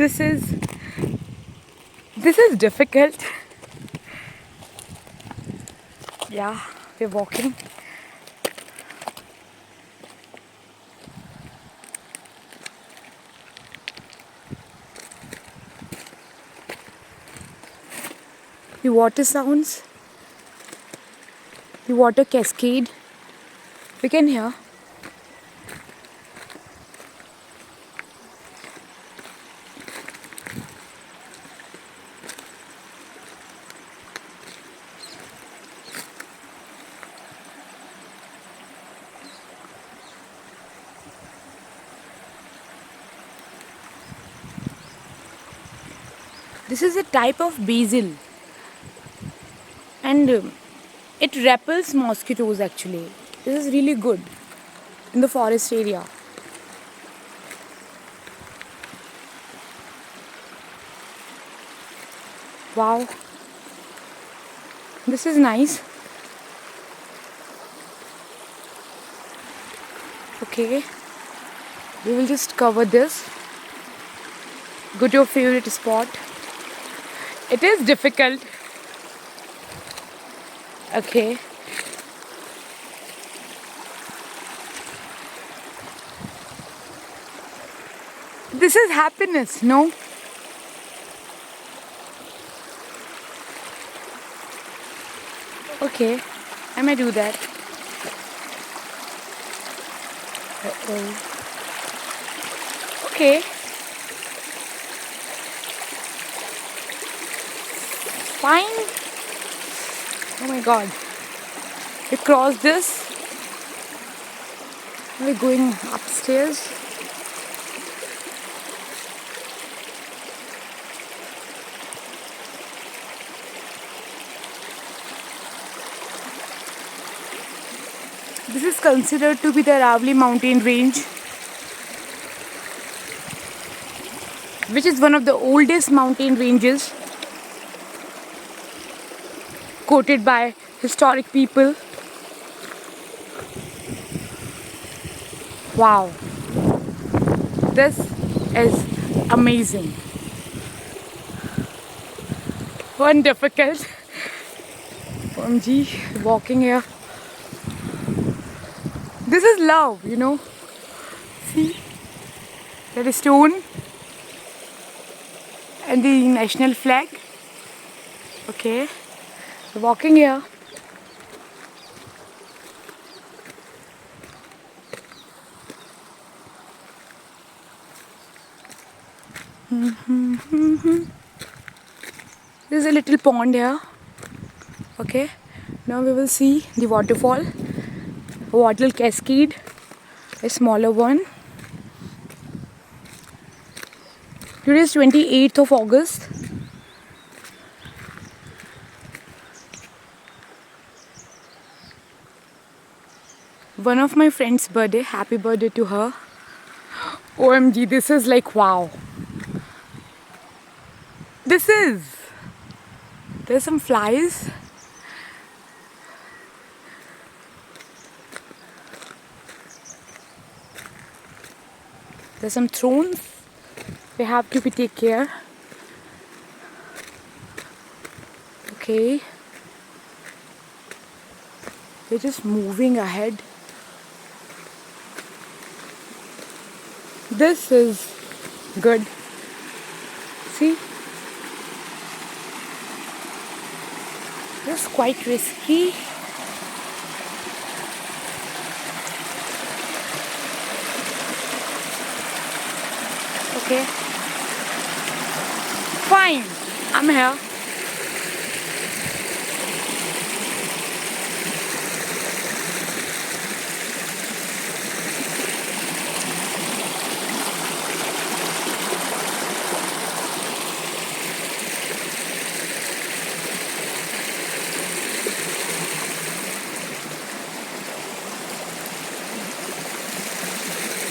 This is difficult. Yeah, we're walking. The water sounds, the water cascade, we can hear. This is a type of basil, and it repels mosquitoes actually. This is really good in the forest area. Wow, this is nice. Okay, we will just cover this. Go to your favorite spot. It is difficult. Okay. This is happiness, no? Okay, I may do that. Uh-oh. Okay. Fine. Oh my god. We crossed this. We're going upstairs. This is considered to be the Aravalli mountain range, which is one of the oldest mountain ranges quoted by historic people. Wow, this is amazing. One difficult. OMG, walking here. This is love, you know. See, there is stone and the national flag. Okay, we're walking here. There's a little pond here. Okay, now we will see the waterfall, a water cascade, a smaller one. Today is 28th of August. One of my friend's birthday. Happy birthday to her. OMG, this is like wow. There's some flies. There's some thrones. We have to take care. Okay. We're just moving ahead. This is good. See? This is quite risky. Okay. Fine. I'm here.